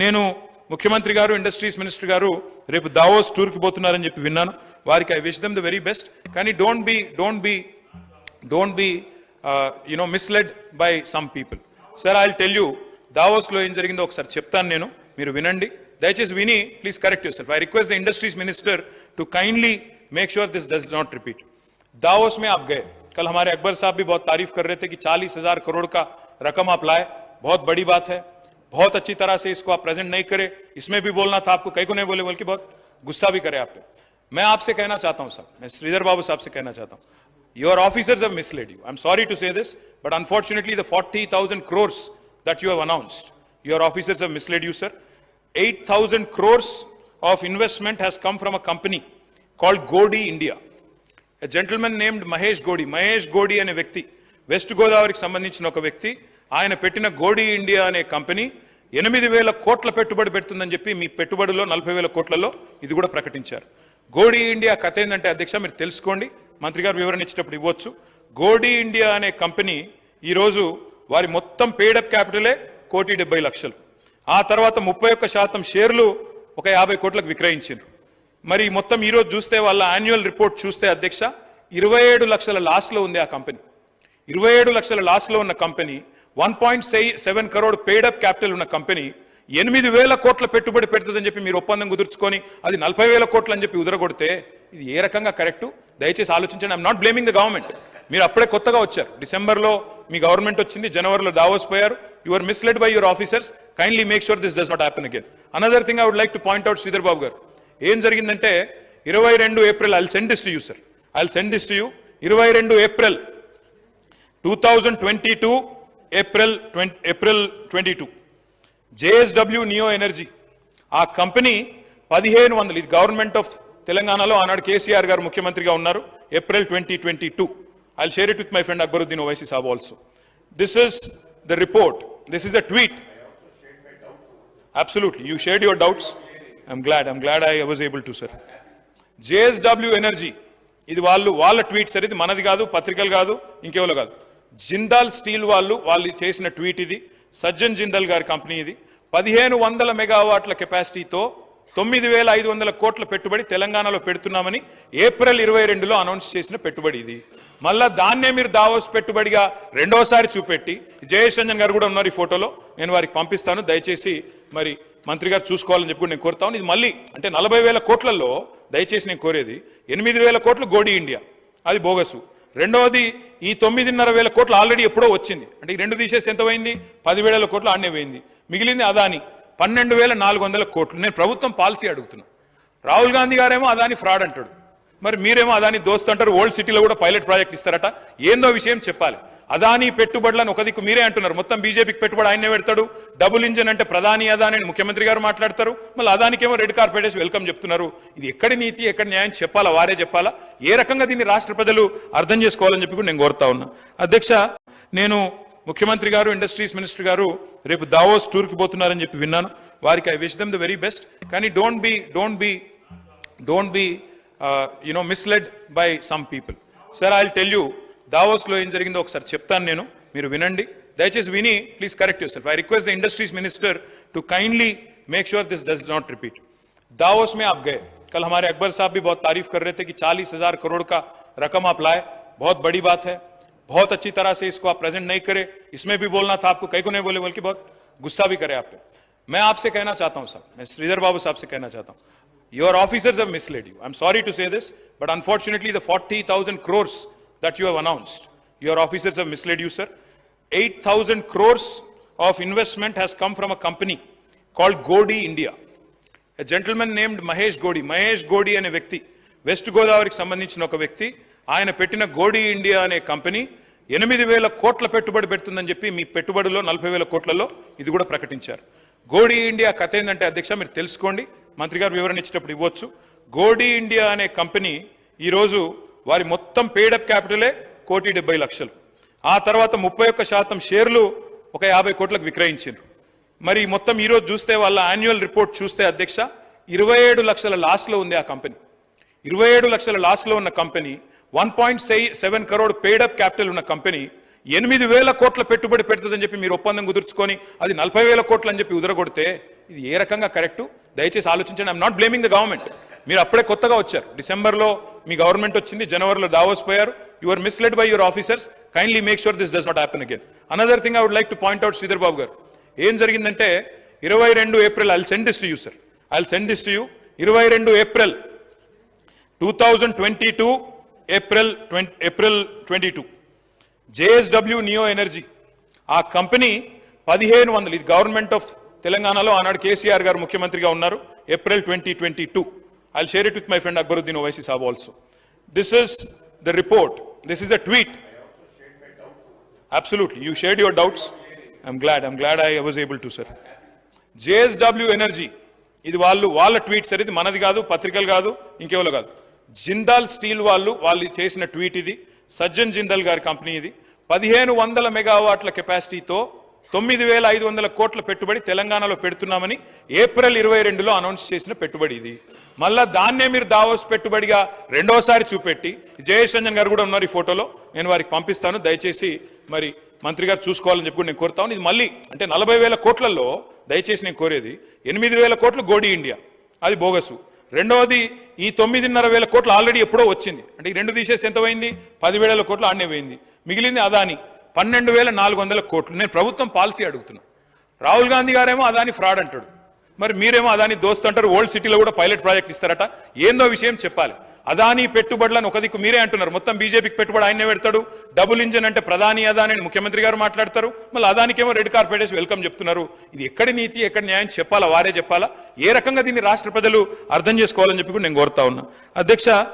నేను ముఖ్యమంత్రి గారు ఇండస్ట్రీస్ మినిస్టర్ గారు రేపు దావోస్ టూర్ కి పోతున్నారని చెప్పి విన్నాను. వారికి I wish them the very best. కానీ don't be misled by some people. Sir I will tell you Davos లో ఏం జరిగిందో ఒకసారి చెప్తాను, నేను మీరు వినండి. దయచేసి విని please correct yourself. I request the industries minister to kindly make sure this does not repeat. Davos में आप गए, कल हमारे अकबर साहब भी बहुत तारीफ कर रहे थे कि 40,000 करोड़ का रकम आप लाए, बहुत बड़ी बात है. बहुत अच्छी तरह से इसको आप प्रेजेंट नहीं करे, इसमें भी बोलना था आपको, कई को नहीं बोले, बल्कि बहुत गुस्सा भी करे आप पे. मैं आपसे कहना चाहता हूं साहब, मैं श्रीधर बाबू साहब से कहना चाहता हूं, your officers have misled you. I am sorry to say this, but unfortunately the 40,000 crores that you have announced, your officers have misled you, sir. 8,000 crores of investment has come from a company called Godi India. A gentleman named Mahesh Godi అనే వ్యక్తి, west గోదావరికి సంబంధించిన ఒక వ్యక్తి, ఆయన పెట్టిన గోడి India అనే company 8,000 కోట్ల పెట్టుబడి పెడుతుందని చెప్పి మీ పెట్టుబడిలో 40,000 కోట్లలో ఇది కూడా ప్రకటించారు. గోడి ఇండియా కథ ఏంటంటే అధ్యక్ష మీరు తెలుసుకోండి, మంత్రి గారు వివరణ ఇచ్చేటప్పుడు ఇవ్వచ్చు. గోడి ఇండియా అనే కంపెనీ ఈరోజు వారి మొత్తం పేడప్ క్యాపిటలే 1,70,00,000. ఆ తర్వాత 31% షేర్లు ఒక 50 కోట్లకు విక్రయించారు. మరి మొత్తం ఈరోజు చూస్తే వాళ్ళ యాన్యువల్ రిపోర్ట్ చూస్తే అధ్యక్ష 27 లక్షల లాస్లో ఉంది ఆ కంపెనీ. 27 లక్షల లాస్లో ఉన్న కంపెనీ, 1.7 crore పేడప్ క్యాపిటల్ ఉన్న కంపెనీ 8,000 కోట్ల పెట్టుబడి పెడుతుందని చెప్పి మీరు ఒప్పందం కుదుర్చుకొని అది 40,000 కోట్లు అని చెప్పి ఉదరగొడితే ఇది ఏ రకంగా కరెక్టు? దయచేసి ఆలోచించండి. I'm not blaming the government. మీరు అప్పుడే కొత్తగా వచ్చారు, డిసెంబర్లో మీ గవర్నమెంట్ వచ్చింది, జనవరిలో దావోస్ పోయారు. You are misled by your officers. Kindly make sure this does not happen again. Another thing I would like to point out, Sridhar Babu garu, ఏం జరిగిందంటే 22 April, I will send this to you sir, I will send this to you. 22 April 2022 April 22 JSW neo energy ఆ company 1,500, ఇది government of తెలంగాణలో ఆనాడు కేసీఆర్ గారు ముఖ్యమంత్రిగా ఉన్నారు, April 2022. I will share it with my friend Akbaruddin Owaisi Saab also. This is the report, this is a tweet. Absolutely, you shared your doubts. I'm glad I was able to, sir. JSW Energy, ఇది వాళ్ళ tweet sir, ఇది మనది కాదు, పత్రికలు కాదు, ఇంకెవరో కాదు. Jindal steel వాళ్ళు చేసిన ట్వీట్ ఇది. సజ్జన్ జిందాల్ గారి కంపెనీ ఇది. 1,500 మెగావాట్ల కెపాసిటీతో 9,500 కోట్ల పెట్టుబడి తెలంగాణలో పెడుతున్నామని ఏప్రిల్ 22లో అనౌన్స్ చేసిన పెట్టుబడి ఇది. మళ్ళా దాన్నే మీరు దావోస్ పెట్టుబడిగా రెండోసారి చూపెట్టి, జయేష్ రంజన్ గారు కూడా ఉన్నారు ఈ ఫోటోలో, నేను వారికి పంపిస్తాను, దయచేసి మరి మంత్రి గారు చూసుకోవాలని చెప్పి నేను కోరుతాను. ఇది మళ్ళీ అంటే 40,000 కోట్లలో దయచేసి నేను కోరేది 8,000 కోట్లు గోడి ఇండియా, అది బోగసు. రెండవది ఈ 9,500 కోట్లు ఆల్రెడీ ఎప్పుడో వచ్చింది, అంటే ఈ రెండు తీసేస్తే ఎంత పోయింది? 10,000 కోట్లు ఆడనే పోయింది. మిగిలింది అదాని 12,400 కోట్లు. నేను ప్రభుత్వం పాలసీ అడుగుతున్నా. రాహుల్ గాంధీ గారేమో అదాని ఫ్రాడ్ అంటాడు, మరి మీరేమో అదాని దోస్తు అంటారు. ఓల్డ్ సిటీలో కూడా పైలట్ ప్రాజెక్ట్ ఇస్తారట, ఏందో విషయం చెప్పాలి. అదాని పెట్టుబడులను ఒక దిక్కు మీరే అంటున్నారు, మొత్తం బీజేపీకి పెట్టుబడి ఆయనే పెడతాడు. డబుల్ ఇంజన్ అంటే ప్రధాని అదాని అని ముఖ్యమంత్రి గారు మాట్లాడతారు, మళ్ళీ అదానికేమో రెడ్ కార్పెట్ వేసి వెల్కమ్ చెప్తున్నారు. ఇది ఎక్కడి నీతి, ఎక్కడి న్యాయం చెప్పాలా, వారే చెప్పాలా? ఏ రకంగా దీన్ని రాష్ట్ర ప్రజలు అర్థం చేసుకోవాలని చెప్పి కూడా నేను కోరుతా ఉన్నా. అధ్యక్ష, నేను ముఖ్యమంత్రి గారు ఇండస్ట్రీస్ మినిస్టర్ గారు రేపు దావోస్ టూర్ కి పోతున్నారని చెప్పి విన్నాను. వారికి I wish them the very best. కానీ don't be misled by some people. Sir I will tell you Davos లో ఏం జరిగిందో ఒకసారి చెప్తాను, నేను మీరు వినండి. దయచేసి విని please correct yourself. I request the industries minister to kindly make sure this does not repeat. Davos में आप गए, कल हमारे अकबर साहब भी बहुत तारीफ कर रहे थे कि 40,000 करोड़ का रकम आप लाए, बहुत बड़ी बात है. बहुत अच्छी तरह से इसको आप प्रेजेंट नहीं करे, इसमें भी बोलना था आपको, कई को नहीं बोले, बल्कि बहुत गुस्सा भी करे आप पे. मैं आपसे कहना चाहता हूं साहब, मैं श्रीधर बाबू साहब से कहना चाहता हूं, your officers have misled you. I am sorry to say this, but unfortunately the 40,000 crores that you have announced, your officers have misled you, sir. 8,000 crores of investment has come from a company called Godi India. A gentleman named Mahesh Godi అనే వ్యక్తి, west గోదావరికి సంబంధించిన ఒక వ్యక్తి, ఆయన పెట్టిన గోడి India అనే company 8,000 కోట్ల పెట్టుబడి పెడుతుందని చెప్పి మీ పెట్టుబడిలో 40,000 కోట్లలో ఇది కూడా ప్రకటించారు. గోడి ఇండియా కథ ఏంటంటే అధ్యక్ష మీరు తెలుసుకోండి, మంత్రి గారు వివరణ ఇచ్చేటప్పుడు ఇవ్వచ్చు. గోడి ఇండియా అనే కంపెనీ ఈరోజు వారి మొత్తం పేడప్ క్యాపిటలే 1,70,00,000. ఆ తర్వాత 31% షేర్లు ఒక 50 కోట్లకు విక్రయించారు. మరి మొత్తం ఈరోజు చూస్తే వాళ్ళ యాన్యువల్ రిపోర్ట్ చూస్తే అధ్యక్ష 27 లక్షల లాస్లో ఉంది ఆ కంపెనీ. 27 లక్షల లాస్లో ఉన్న కంపెనీ, 1.7 crore పేడప్ క్యాపిటల్ ఉన్న కంపెనీ 8,000 కోట్ల పెట్టుబడి పెడుతుందని చెప్పి మీరు ఒప్పందం కుదుర్చుకొని అది 40,000 కోట్లు అని చెప్పి ఉదరగొడితే ఇది ఏ రకంగా కరెక్టు దయచేసి ఆలోచించండి. I'm not blaming the government. మీరు అప్పుడే కొత్తగా వచ్చారు, డిసెంబర్లో మీ గవర్నమెంట్ వచ్చింది, జనవరిలో దావోస్ పోయారు. You are misled by your officers. Kindly make sure this does not happen again. Another thing I would like to point out Sridhar Babu garu, ఏం జరిగిందంటే 22 April, I will send this to you sir, I will send this to you. 22 April 2022 April 22 JSW neo energy ఆ company 1500, ఇది government of తెలంగాణలో ఆనాడు కేసీఆర్ గారు ముఖ్యమంత్రిగా ఉన్నారు, April 2022. I'll share it with my friend Akbaruddin Owaisi Saab also. This is the report. This is a tweet. Absolutely. You shared your doubts. I'm glad I was able to, sir. JSW Energy. ఇది వాళ్ళ tweet sir, ఇది మనది కాదు, పత్రికలు కాదు, ఇంకెవరో కాదు. Jindal steel వాళ్ళు చేసిన ట్వీట్ ఇది. సజ్జన్ జిందాల్ గారి కంపెనీ ఇది. 1500 మెగావాట్ల కెపాసిటీతో 9500 కోట్ల పెట్టుబడి తెలంగాణలో పెడుతున్నామని ఏప్రిల్ 22లో అనౌన్స్ చేసిన పెట్టుబడి ఇది. మళ్ళా దాన్నే మీరు దావోస్ పెట్టుబడిగా రెండోసారి చూపెట్టి, జయేష్ రంజన్ గారు కూడా ఉన్నారు ఈ ఫోటోలో, నేను వారికి పంపిస్తాను, దయచేసి మరి మంత్రి గారు చూసుకోవాలని చెప్పి నేను కోరుతాను. ఇది మళ్ళీ అంటే 40,000 కోట్లలో దయచేసి నేను కోరేది 8,000 కోట్లు గోడి ఇండియా, అది బోగసు. రెండవది ఈ 9,500 కోట్లు ఆల్రెడీ ఎప్పుడో వచ్చింది, అంటే ఈ రెండు తీసేస్తే ఎంత పోయింది, 10,000 కోట్లు ఆడనే పోయింది. మిగిలింది అదాని 12,400 కోట్లు. నేను ప్రభుత్వం పాలసీ అడుగుతున్నా. రాహుల్ గాంధీ గారేమో అదాని ఫ్రాడ్ అంటాడు, మరి మీరేమో అదాని దోస్త్ అంటారు. ఓల్డ్ సిటీలో కూడా పైలట్ ప్రాజెక్ట్ ఇస్తారట, ఏందో విషయం చెప్పాలి. అదాని పెట్టుబడులను ఒక దిక్కు మీరే అంటున్నారు, మొత్తం బీజేపీకి పెట్టుబడి ఆయనే పెడతాడు. డబుల్ ఇంజన్ అంటే ప్రధాని అదాని అని ముఖ్యమంత్రి గారు మాట్లాడతారు, మళ్ళీ అదానికేమో రెడ్ కార్పెట్ వేసి వెల్కమ్ చెప్తున్నారు. ఇది ఎక్కడి నీతి, ఎక్కడ న్యాయం చెప్పాలా, వారే చెప్పాలా. ఏ రకంగా దీన్ని రాష్ట్ర ప్రజలు అర్థం చేసుకోవాలని చెప్పి కూడా నేను కోరుతా ఉన్నా. అధ్యక్ష,